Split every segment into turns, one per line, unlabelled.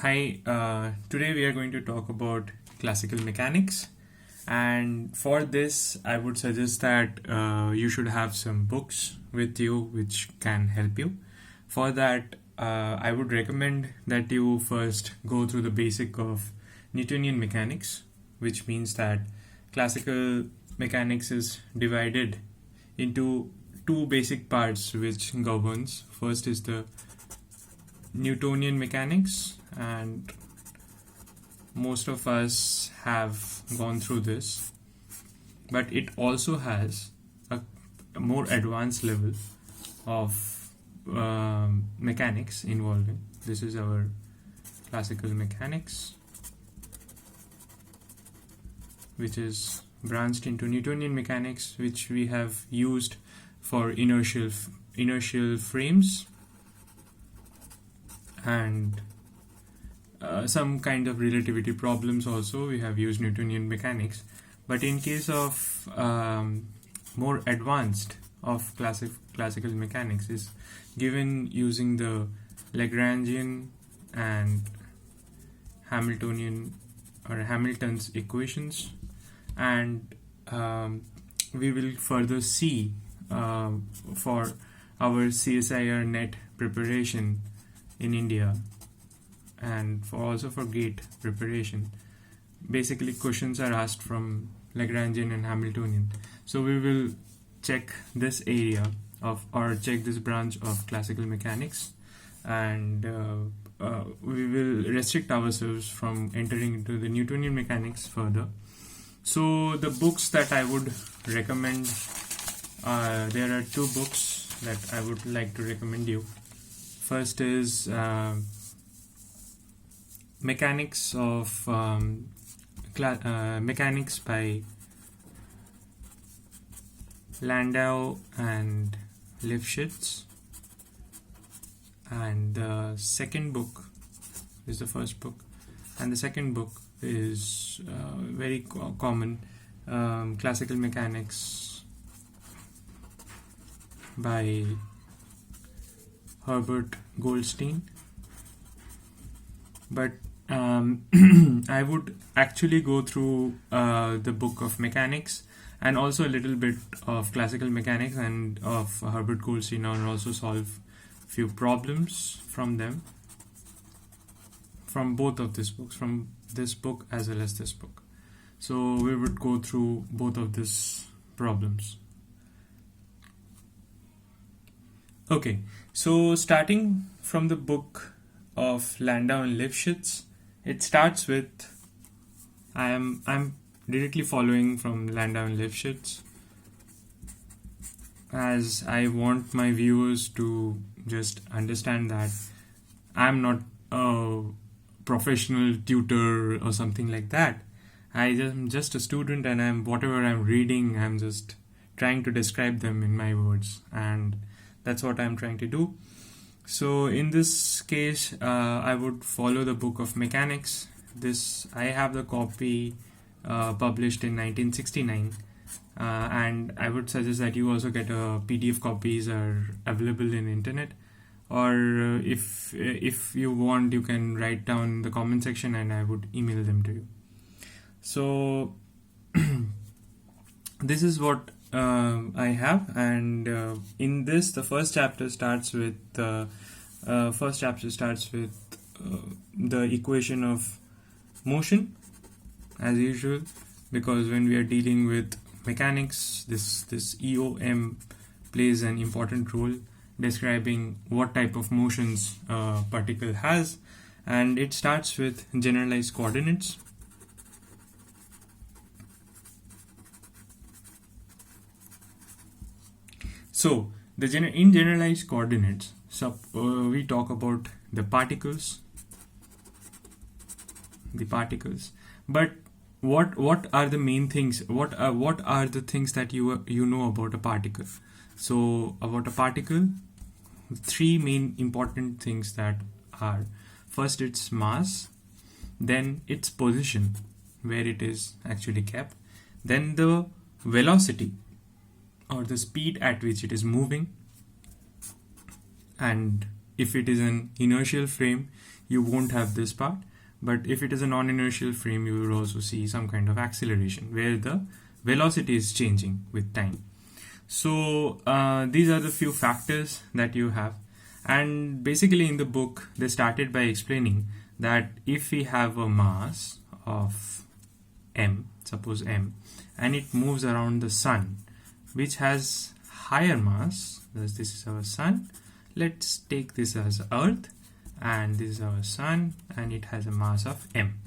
Hi, today we are going to talk about classical mechanics, and for this, I would suggest that you should have some books with you which can help you. For that, I would recommend that you first go through the basic of Newtonian mechanics, which means that classical mechanics is divided into two basic parts which governs. First is the Newtonian mechanics, and most of us have gone through this, but it also has a more advanced level of mechanics involving. This is our classical mechanics, which is branched into Newtonian mechanics, which we have used for inertial frames and some kind of relativity problems. Also we have used Newtonian mechanics, but in case of more advanced of classical mechanics is given using the Lagrangian and Hamiltonian or Hamilton's equations, and we will further see for our CSIR NET preparation in India and also for GATE preparation. Basically, questions are asked from Lagrangian and Hamiltonian. So we will check this area or check this branch of classical mechanics, and we will restrict ourselves from entering into the Newtonian mechanics further. So the books that I would recommend, there are two books that I would like to recommend you. First is Mechanics of Mechanics by Landau and Lifshitz, and the second book is the first book, and the second book is very common, Classical Mechanics by Herbert Goldstein. But I would actually go through the book of mechanics and also a little bit of classical mechanics and of Herbert Goldstein, and also solve few problems from them, from both of these books, from this book as well as this book. So we would go through both of these problems. Okay, so starting from the book of Landau and Lifshitz, it starts with, I'm directly following from Landau and Lifshitz, as I want my viewers to just understand that I'm not a professional tutor or something like that. I am just a student, and whatever I'm reading, I'm just trying to describe them in my words, and that's what I'm trying to do. So in this case, I would follow the book of mechanics. I have the copy published in 1969, and I would suggest that you also get a PDF copies are available in internet, or if you want, you can write down in the comment section and I would email them to you. So this is what I have, and in this, the first chapter starts with the equation of motion, as usual, because when we are dealing with mechanics, this EOM plays an important role describing what type of motions a particle has, and it starts with generalized coordinates. So in generalized coordinates, we talk about the particles, but what are the main things? What are the things that you know about a particle? So about a particle, three main important things that are: first, its mass, then its position, where it is actually kept, then the velocity or the speed at which it is moving, and if it is an inertial frame, you won't have this part. But if it is a non-inertial frame, you will also see some kind of acceleration where the velocity is changing with time. So these are the few factors that you have. And basically in the book, they started by explaining that if we have a mass of m, suppose m, and it moves around the sun, which has higher mass, thus this is our sun. Let's take this as Earth, and this is our sun, and it has a mass of m.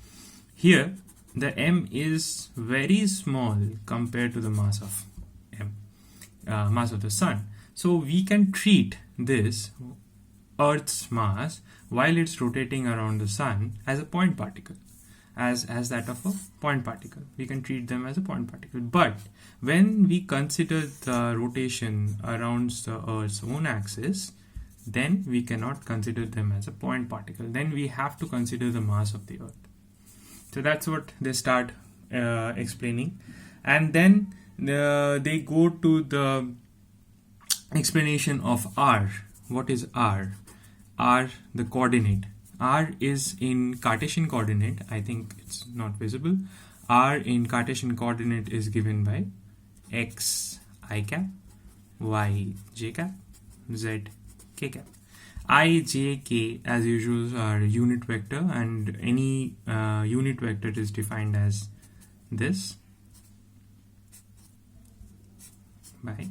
Here, the m is very small compared to the mass of m, mass of the sun. So we can treat this Earth's mass while it's rotating around the sun as a point particle, as that of a point particle. We can treat them as a point particle. But when we consider the rotation around the Earth's own axis, then we cannot consider them as a point particle. Then we have to consider the mass of the Earth. So that's what they start explaining. And then they go to the explanation of r. What is r? R, the coordinate. R is in Cartesian coordinate. I think it's not visible. R in Cartesian coordinate is given by x I cap, y j cap, z k cap. I, j, k as usual are unit vector, and any unit vector is defined as this by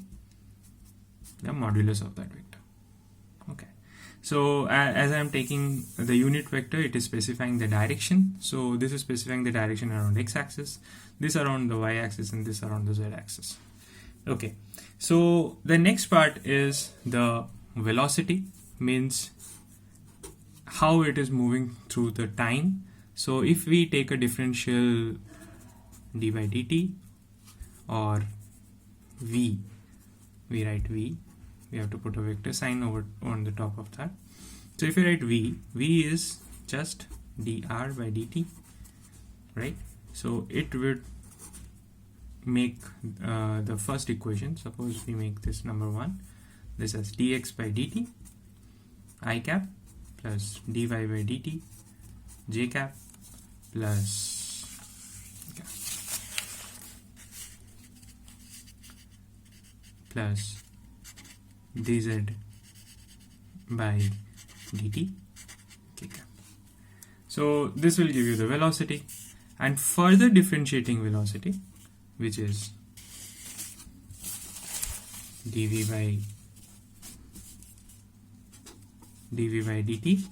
the modulus of that vector. Okay. So as I am taking the unit vector, it is specifying the direction. So this is specifying the direction around x-axis, this around the y-axis, and this around the z-axis. Okay. So the next part is the velocity, means how it is moving through the time. So if we take a differential d by dt, or v, we write v, we have to put a vector sign over on the top of that. So if you write v is just dr by dt, right? So it would make the first equation, suppose we make this number 1, this as dx by dt I cap plus dy by dt j cap plus dz by dt k cap. So this will give you the velocity, and further differentiating velocity, which is dv by dt,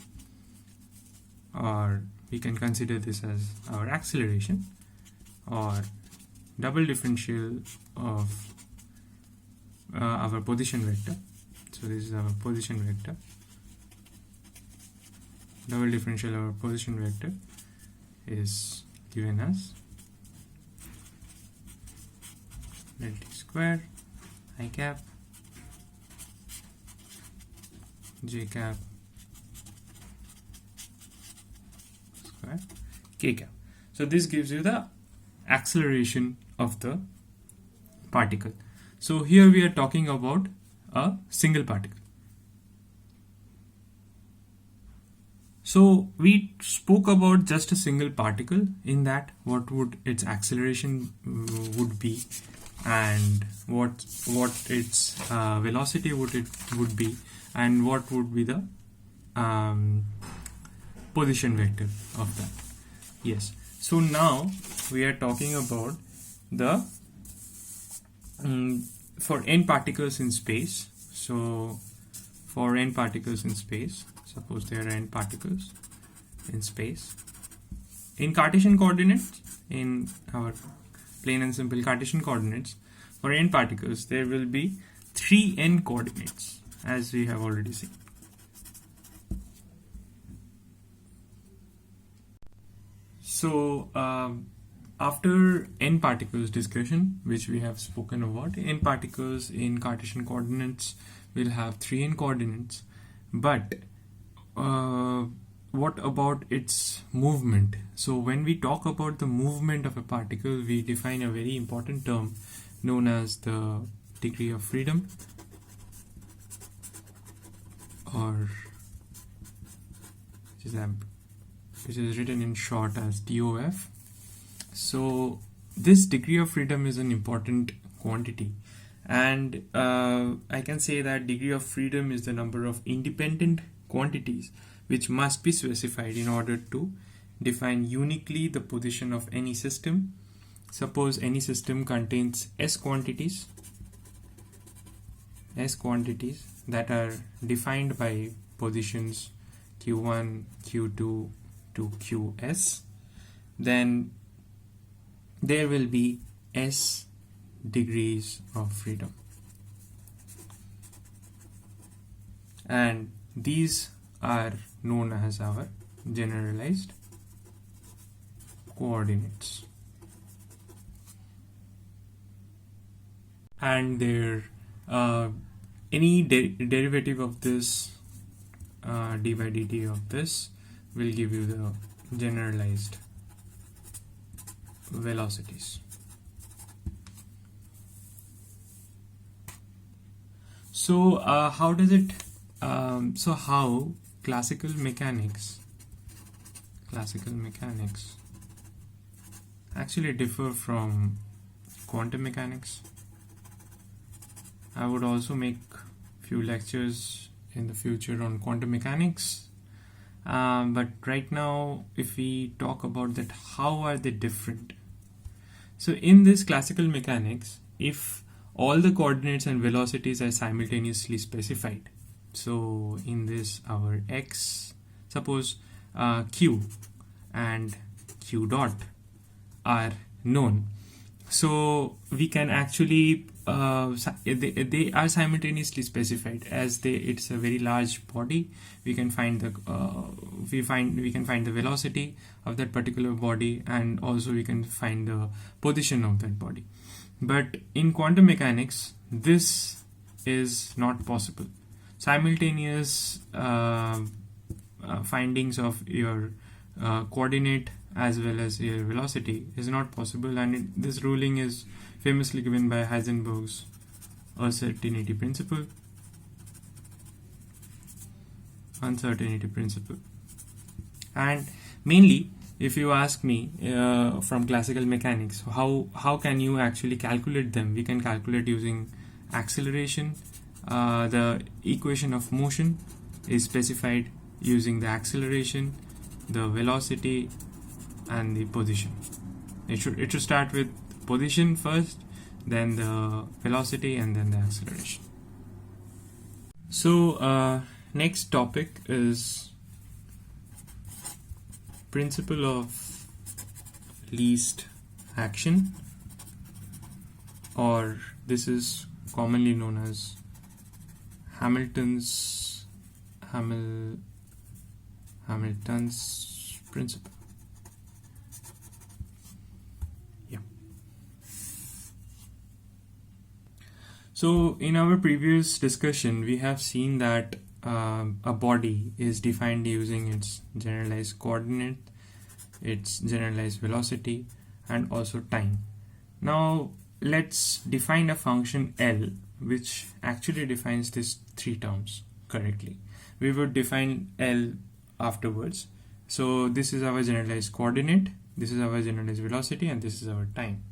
or we can consider this as our acceleration, or double differential of our position vector. So this is our position vector. Double differential of our position vector is given as del t square I cap j cap square k cap. So this gives you the acceleration of the particle. So here we are talking about a single particle. So we spoke about just a single particle. In that, what would its acceleration would be, and what its velocity would be, and what would be the position vector of that. Yes. So now we are talking about the for n particles in space. So for n particles in space, suppose there are n particles in space in Cartesian coordinates, in our plain and simple Cartesian coordinates, for n particles there will be 3n coordinates, as we have already seen. So after n particles discussion, which we have spoken about, n particles in Cartesian coordinates will have 3n coordinates, but what about its movement? So when we talk about the movement of a particle, we define a very important term known as the degree of freedom, or which is which is written in short as DOF. So this degree of freedom is an important quantity, and I can say that degree of freedom is the number of independent quantities which must be specified in order to define uniquely the position of any system. Suppose any system contains S quantities that are defined by positions Q1, Q2 to Qs, then there will be S degrees of freedom, and these are known as our generalized coordinates, and their any derivative of this d by dt of this will give you the generalized velocities. So how does it so how classical mechanics actually differ from quantum mechanics? I would also make few lectures in the future on quantum mechanics, but right now if we talk about that, how are they different? So in this classical mechanics, if all the coordinates and velocities are simultaneously specified, so in this our x, suppose q and q dot are known, so we can actually they are simultaneously specified as it's a very large body. We can find the we can find the velocity of that particular body, and also we can find the position of that body. But in quantum mechanics, this is not possible. Simultaneous findings of your coordinate as well as your velocity is not possible, and this ruling is famously given by Heisenberg's uncertainty principle. And mainly, if you ask me from classical mechanics, how can you actually calculate them? We can calculate using acceleration. The equation of motion is specified using the acceleration, the velocity, and the position. It should start with position first, then the velocity, and then the acceleration. So next topic is principle of least action, or this is commonly known as Hamilton's principle. So in our previous discussion, we have seen that a body is defined using its generalized coordinate, its generalized velocity, and also time. Now let's define a function L which actually defines these three terms correctly. We would define L afterwards. So this is our generalized coordinate, this is our generalized velocity, and this is our time.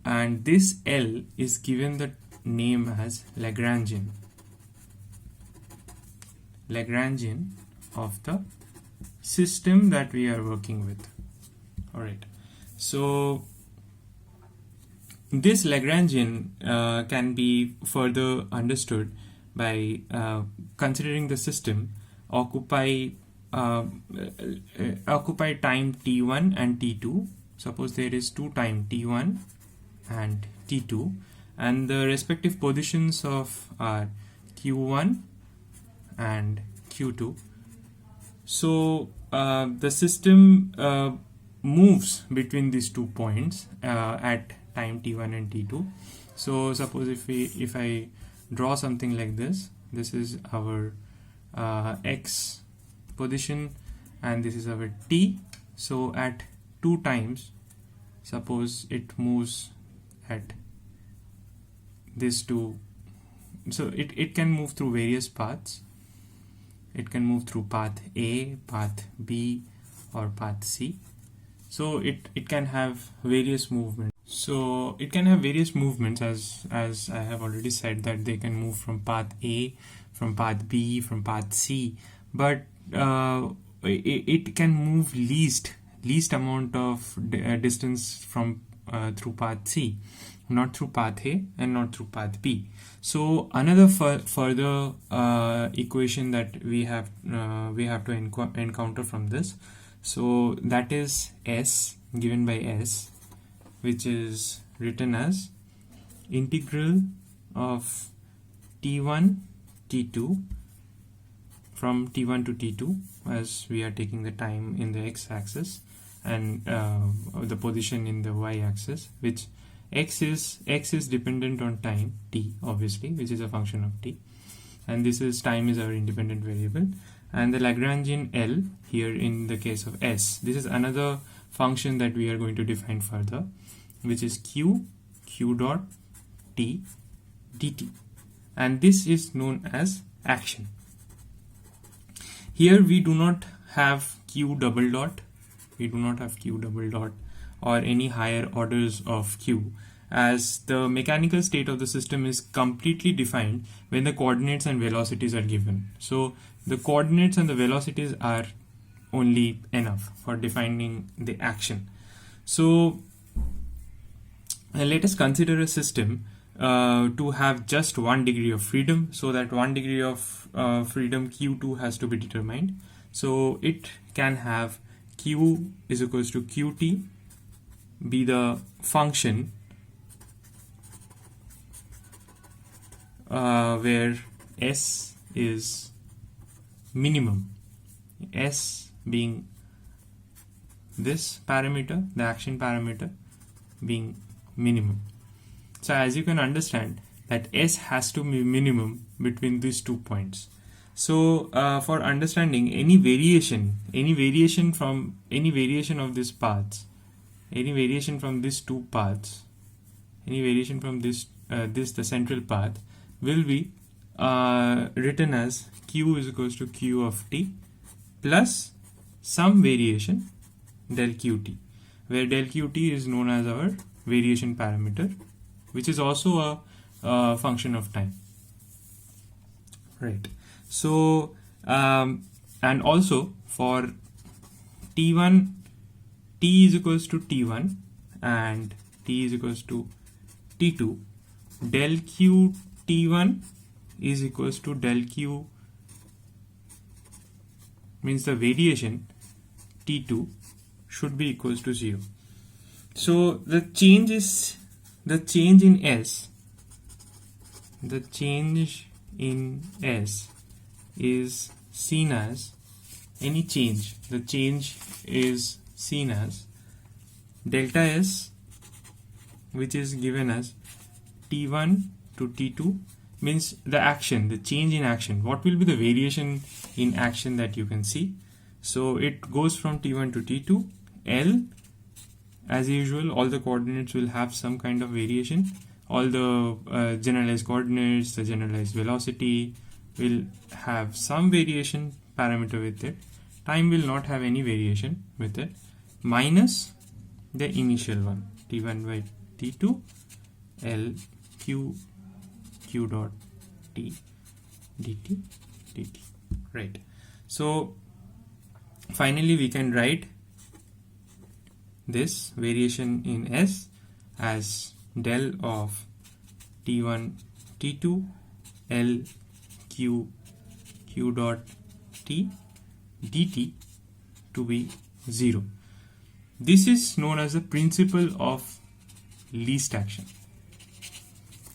And this L is given the name as Lagrangian of the system that we are working with. Alright, so this Lagrangian can be further understood by considering the system occupy time t1 and t2. Suppose there is two time t1 and t2, and the respective positions of are q1 and q2. So the system moves between these 2 points at time t1 and t2. So suppose if I draw something like this, this is our x position and this is our t. So at 2 times, suppose it moves at this 2, so it can move through various paths. It can move through path A, path B, or path C. So it can have various movements. So it can have various movements, as I have already said, that they can move from path A, from path B, from path C, but it can move least amount of distance from through path C, not through path A and not through path B. So another further equation that we have to encounter from this, so that is S, given by S, which is written as integral of T1 T2 from T1 to T2, as we are taking the time in the x-axis and the position in the y-axis, which x is dependent on time t, obviously, which is a function of t, and this is time is our independent variable, and the Lagrangian L here in the case of S, this is another function that we are going to define further, which is q dot t dt, and this is known as action. Here we do not have q double dot, or any higher orders of q, as the mechanical state of the system is completely defined when the coordinates and velocities are given. So the coordinates and the velocities are only enough for defining the action. So let us consider a system to have just 1 degree of freedom, so that 1 degree of freedom q2 has to be determined. So it can have q is equals to qt be the function where S is minimum, S being this parameter, the action parameter being minimum. So as you can understand that S has to be minimum between these 2 points. So for understanding any variation of these paths, any variation from these 2 paths, any variation from this the central path will be written as q is equals to q of t plus some variation del qt, where del qt is known as our variation parameter, which is also a function of time, right? So and also for t1, t is equals to t1 and t is equals to t2, del q t1 is equals to del q, means the variation t2 should be equals to 0. So the change in S is seen as any change. The change is seen as delta S, which is given as T1 to T2, means the action, the change in action. What will be the variation in action that you can see? So it goes from T1 to T2. L, as usual, all the coordinates will have some kind of variation. All the generalized coordinates, the generalized velocity will have some variation parameter with it. Time will not have any variation with it, minus the initial one, T1 by T2, L q dot t dt dt, right? So finally we can write this variation in S as del of T1 T2 L q dot t dt to be 0. This is known as the principle of least action.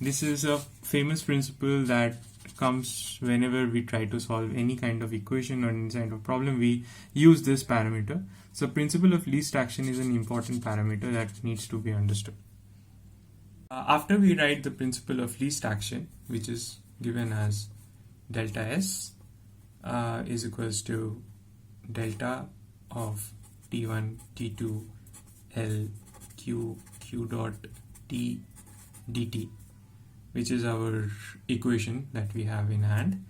This is a famous principle that comes whenever we try to solve any kind of equation or any kind of problem. We use this parameter. So principle of least action is an important parameter that needs to be understood. After we write the principle of least action, which is given as delta S is equals to delta of T1 T2 L q dot t dt, which is our equation that we have in hand.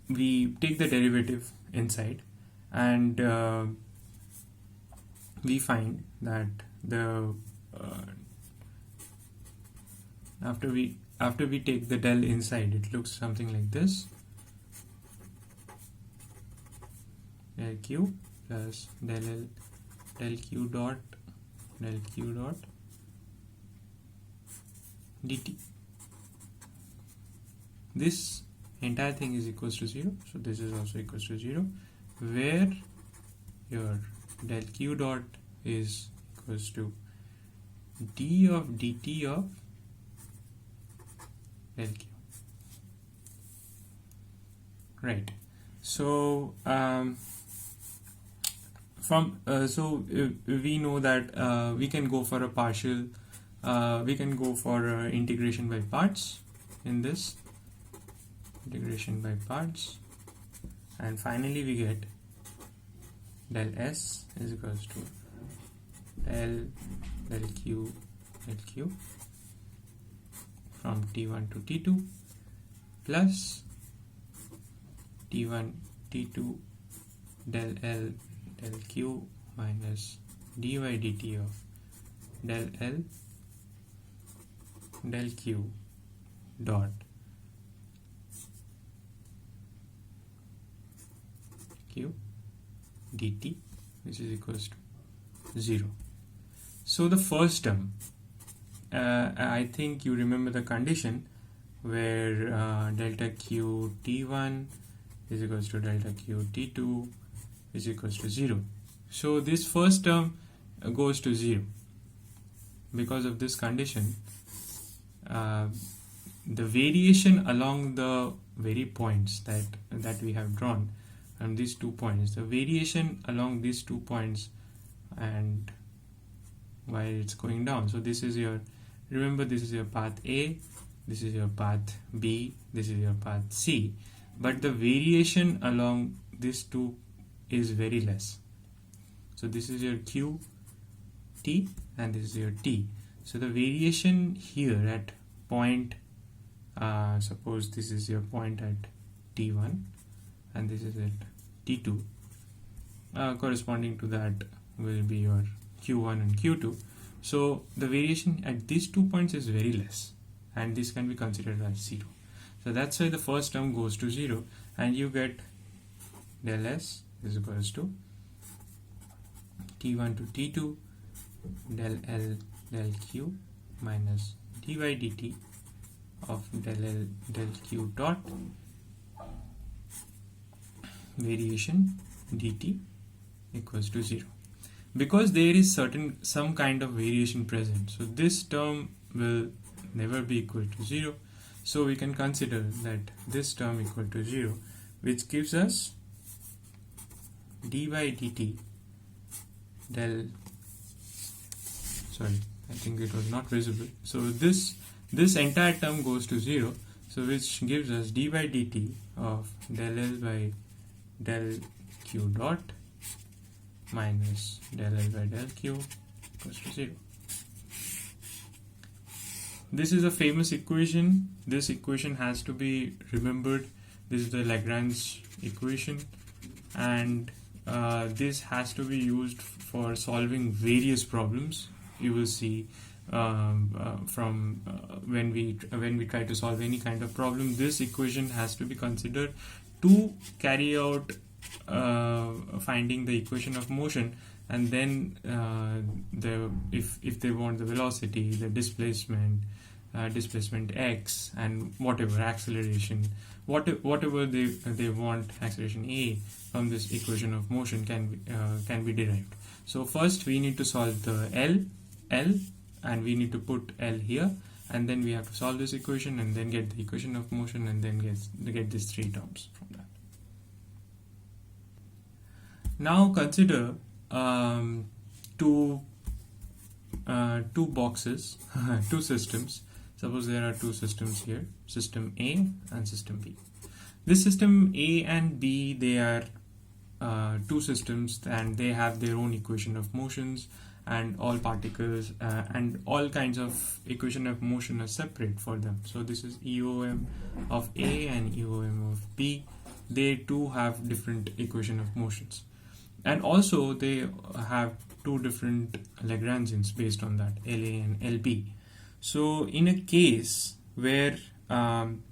We take the derivative inside, and we find that the after we take the del inside, it looks something like this: del q plus del l del q dot dt. This entire thing is equals to 0, so this is also equals to 0, where your del q dot is equals to d of dt of del q. Right. So we know that we can go for a partial, we can go for integration by parts in this, integration by parts, and finally we get del s is equals to del q from t1 to t2 plus t1 t2 del l del q minus dy dt of del l del q dot q dt, which is equals to 0. So the first term, I think you remember the condition where delta q t1 is equals to delta q t2 is equals to 0. So this first term goes to 0. Because of this condition, the variation along the very points that we have drawn from these 2 points, the variation along these 2 points and while it's going down. So this is your, remember, this is your path A, this is your path B, this is your path C, but the variation along these 2 is very less. So this is your q t and this is your t. So the variation here at point, suppose this is your point at t1 and this is at t2, corresponding to that will be your q1 and q2. So the variation at these 2 points is very less, and this can be considered as 0. So that's why the first term goes to 0, and you get del s is equals to t1 to t2 del l del q minus dy dt of del l del q dot variation dt equals to 0. Because there is some kind of variation present, so this term will never be equal to 0. So we can consider that this term equal to 0, which gives us dy dt del, sorry, I think it was not visible. So this entire term goes to 0, so which gives us dy dt of del l by del q dot minus del l by del q equals to 0. This is a famous equation. This equation has to be remembered. This is the Lagrange equation, and this has to be used for solving various problems. You will see from when we try to solve any kind of problem, this equation has to be considered to carry out finding the equation of motion, and then if they want the velocity, the displacement x, and whatever acceleration, whatever they want, acceleration a, from this equation of motion can be derived. So first we need to solve the L, and we need to put L here, and then we have to solve this equation and then get the equation of motion, and then get these 3 terms from that. Now consider two boxes, two systems. Suppose there are 2 systems here, system A and system B. This system A and B, they are 2 systems, and they have their own equation of motions, and all particles and all kinds of equation of motion are separate for them. So this is EOM of A and EOM of B. They too have different equation of motions. and also they have two different Lagrangians based on that, LA and LB. So in a case where in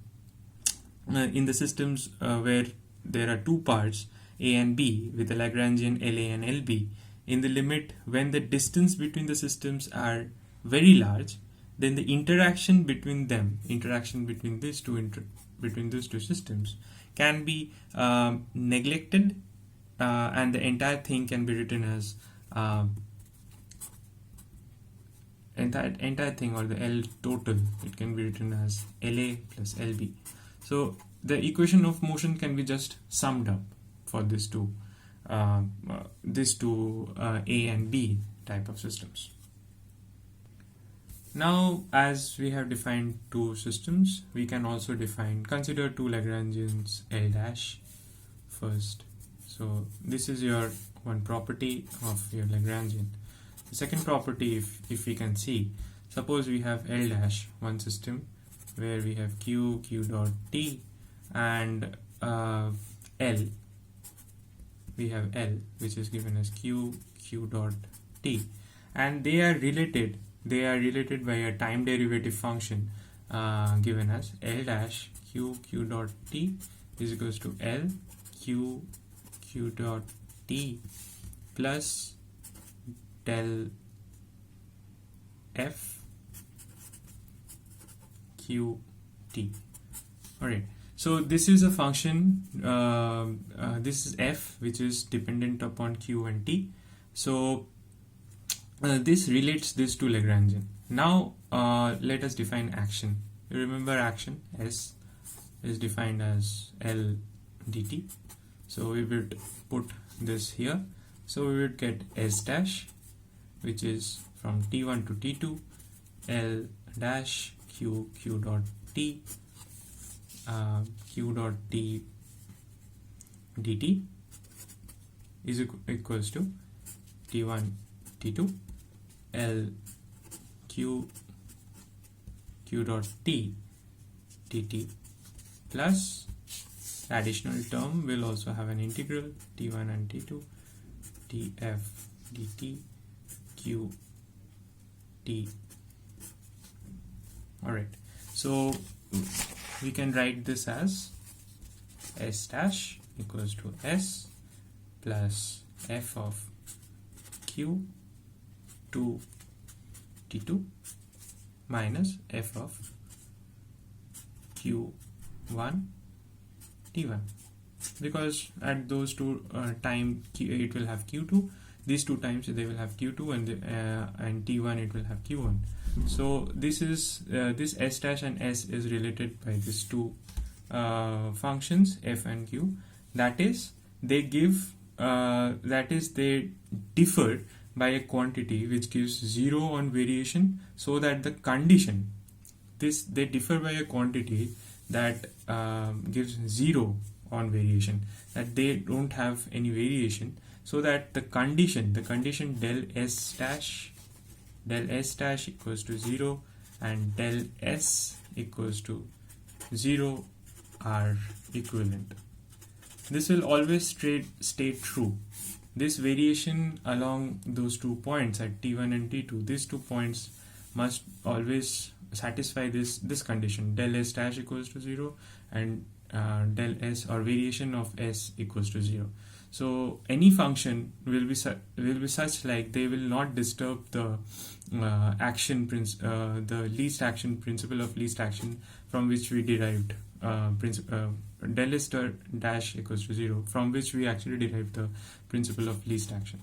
the systems where there are two parts A and B with the Lagrangian LA and LB, in the limit when the distance between the systems are very large, then the interaction between these two systems can be neglected, and the entire thing can be written as entire thing, or the L total, it can be written as LA plus LB. So the equation of motion can be just summed up for these two A and B type of systems. Now, as we have defined two systems, we can also consider two Lagrangians L dash first. So this is your one property of your Lagrangian. The second property, if we can see, suppose we have L dash, one system where we have Q dot T, and L, we have L, which is given as Q dot T, and they are related by a time derivative function given as L dash Q dot T is equals to L Q dot T plus del F Q T. Alright, so this is a function, this is F, which is dependent upon Q and T. So this relates this to Lagrangian. Now let us define action. You remember action, S is defined as L dt. So we would put this here. So we would get S dash, which is from T1 to T2, L dash Q dot T, Q dot T dt is equals to T1 T2 L Q dot T dt plus the additional term will also have an integral T1 and T2 df dt Q T. Alright, so we can write this as S dash equals to S plus F of Q 2 T2 minus F of Q1 T1, because at those two time it will have Q2, these two times they will have Q2, and T1 it will have Q1. So this is this S dash and S is related by these two functions F and Q, that is they differ by a quantity which gives 0 on variation, so that the condition, they differ by a quantity that gives 0 on variation, that they don't have any variation, so that the condition del S dash equals to 0 and del S equals to 0 are equivalent. This will always stay true. This variation along those 2 points at T1 and T2, these 2 points must always satisfy this condition, del S dash equals to 0 and del S, or variation of S, equals to 0. So any function will be such like they will not disturb the the least action principle of least action from which we derived del S dash equals to 0, from which we actually derived the principle of least action.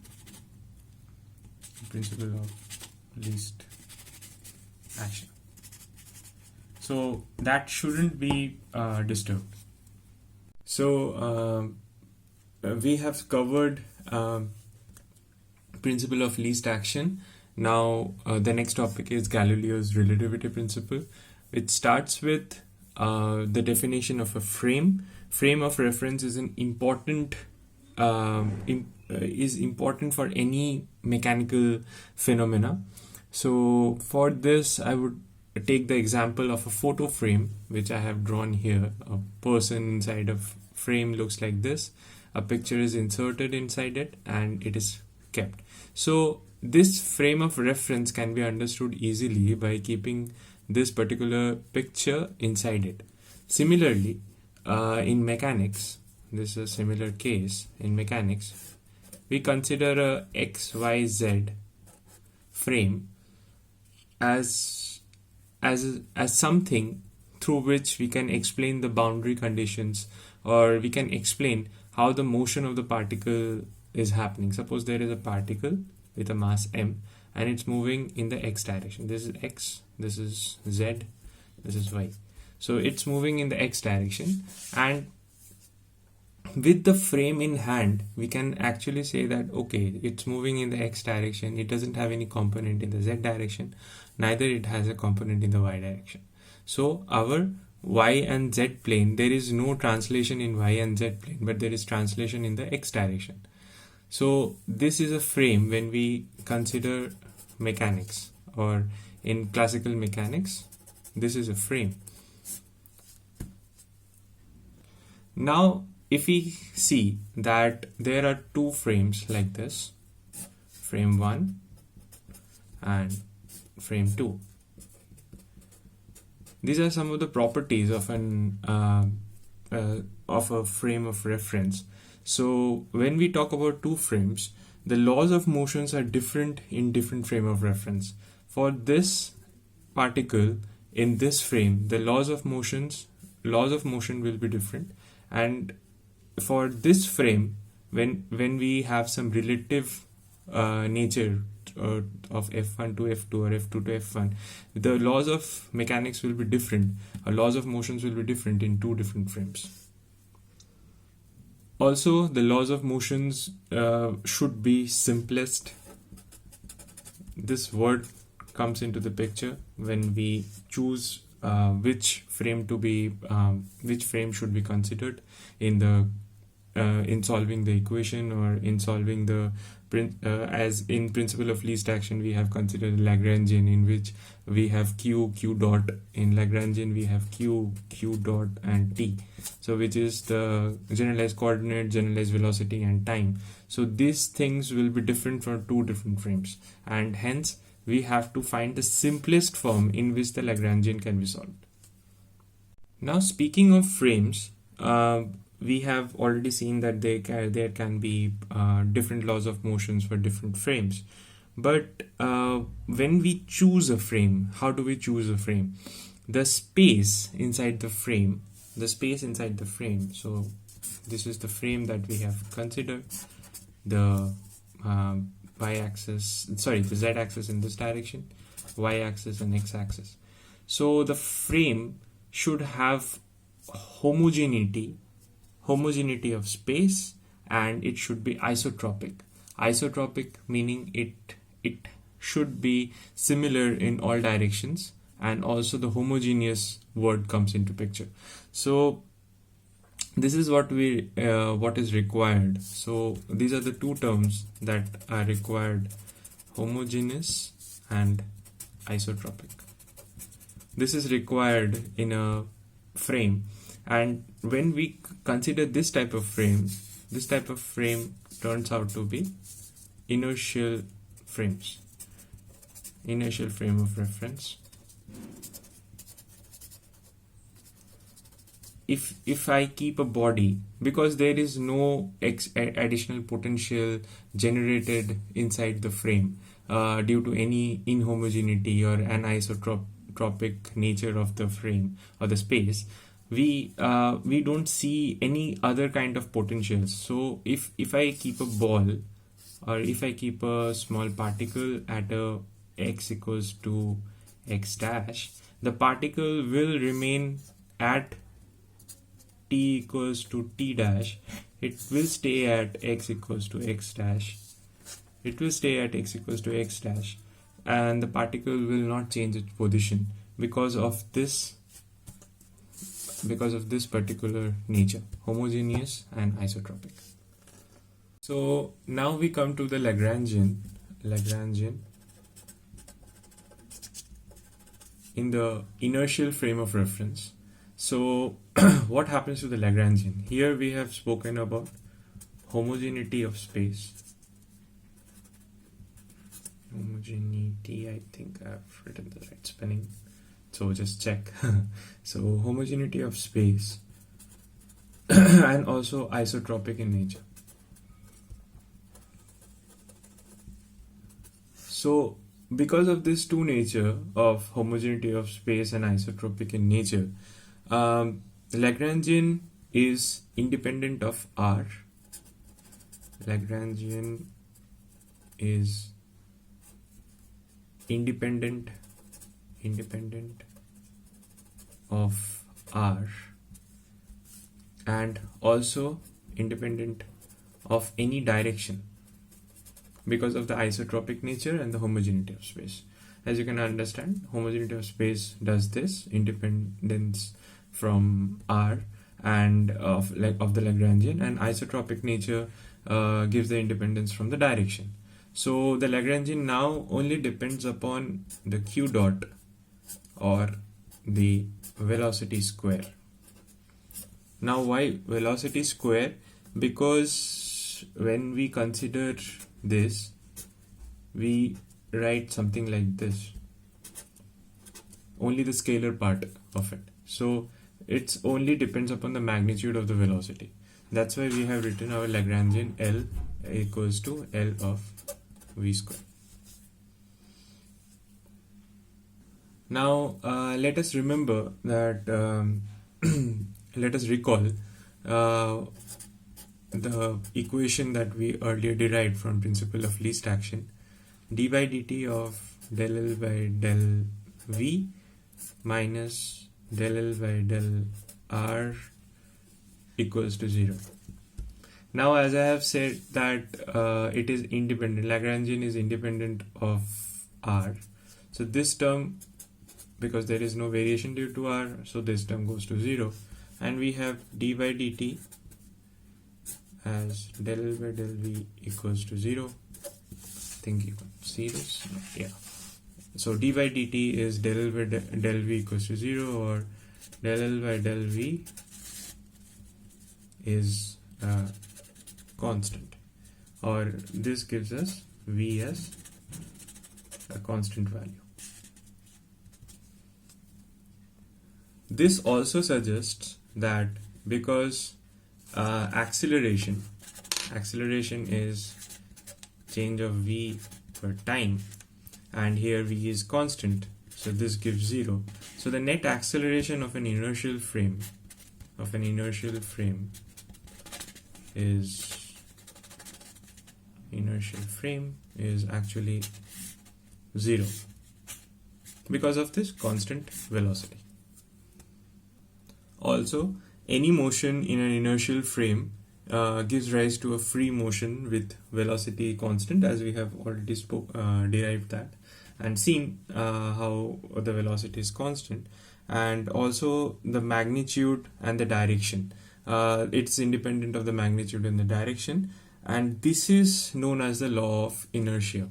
So that shouldn't be disturbed. So we have covered principle of least action. Now the next topic is Galileo's relativity principle, which starts with the definition of a frame. Frame of reference is an important for any mechanical phenomena. So for this, I would take the example of a photo frame, which I have drawn here. A person inside a frame looks like this. a picture is inserted inside it and it is kept. So this frame of reference can be understood easily by keeping this particular picture inside it. Similarly, in mechanics, this is a similar case. In mechanics, we consider a XYZ frame as something through which we can explain the boundary conditions, or we can explain how the motion of the particle is happening. Suppose there is a particle with a mass m and it's moving in the x direction. This is x, this is z, this is y. So it's moving in the x direction, and with the frame in hand we can actually say that okay, it's moving in the x direction, it doesn't have any component in the z direction, neither it has a component in the y direction. So our y and z plane, there is no translation in y and z plane, but there is translation in the x direction. So this is a frame when we consider mechanics, or in classical mechanics, this is a frame. Now if we see that there are two frames like this, frame 1 and frame 2, these are some of the properties of a frame of reference. So when we talk about two frames, the laws of motions are different in different frame of reference. For this particle in this frame, the laws of motion will be different, and for this frame, when we have some relative nature of F1 to F2 or F2 to F1, the laws of mechanics will be different, or laws of motions will be different in two different frames. Also, the laws of motions should be simplest. This word comes into the picture when we choose which frame should be considered in solving the equation, or in solving the as in principle of least action we have considered Lagrangian, in which we have q dot. In Lagrangian we have q dot and t, so which is the generalized coordinate, generalized velocity and time. So these things will be different for two different frames, and hence we have to find the simplest form in which the Lagrangian can be solved. Now speaking of frames, we have already seen that there can be different laws of motions for different frames. But when we choose a frame, how do we choose a frame? The space inside the frame, so this is the frame that we have considered, the the z-axis in this direction, y-axis and x-axis. So the frame should have homogeneity of space, and it should be isotropic. Isotropic meaning it should be similar in all directions, and also the homogeneous word comes into picture. So this is what is required. So these are the two terms that are required: homogeneous and isotropic. This is required in a frame, and when we consider this type of frame turns out to be inertial frame of reference. If I keep a body, because there is no additional potential generated inside the frame due to any inhomogeneity or anisotropic nature of the frame or the space, we don't see any other kind of potentials. So if I keep a ball, or if I keep a small particle at a x equals to x dash, the particle will remain at t equals to t dash. It will stay at x equals to x dash. And the particle will not change its position because of this particular nature, homogeneous and isotropic. So now we come to the Lagrangian in the inertial frame of reference. So what happens to the Lagrangian? Here we have spoken about homogeneity of space. Homogeneity, I think I've written the right spelling, so just check. So homogeneity of space and also isotropic in nature. So because of this two nature of homogeneity of space and isotropic in nature, Lagrangian is independent of R. Lagrangian is independent of R and also independent of any direction because of the isotropic nature and the homogeneity of space. As you can understand, homogeneity of space does this, independence from R and of the Lagrangian, and isotropic nature gives the independence from the direction. So the Lagrangian now only depends upon the q dot or the velocity square. Now why velocity square? Because when we consider this, we write something like this, only the scalar part of it. So it's only depends upon the magnitude of the velocity. That's why we have written our Lagrangian L equals to L of v square. Now let us remember that let us recall the equation that we earlier derived from principle of least action. D by dt of del L by del V minus del L by del R equals to 0. Now as I have said that it is independent, Lagrangian is independent of R. So this term, because there is no variation due to R, so this term goes to 0. And we have d by dt as del L by del V equals to 0. I think you can see this. Yeah. So d by dt is del L by del V equals to 0, or del L by del V is constant, or this gives us V as a constant value. This also suggests that because acceleration is change of V per time, and here V is constant, so this gives 0. So the net acceleration of an inertial frame is actually 0 because of this constant velocity. Also, any motion in an inertial frame gives rise to a free motion with velocity constant, as we have already derived that and seen how the velocity is constant, and also the magnitude and the direction. It's independent of the magnitude and the direction, and this is known as the law of inertia.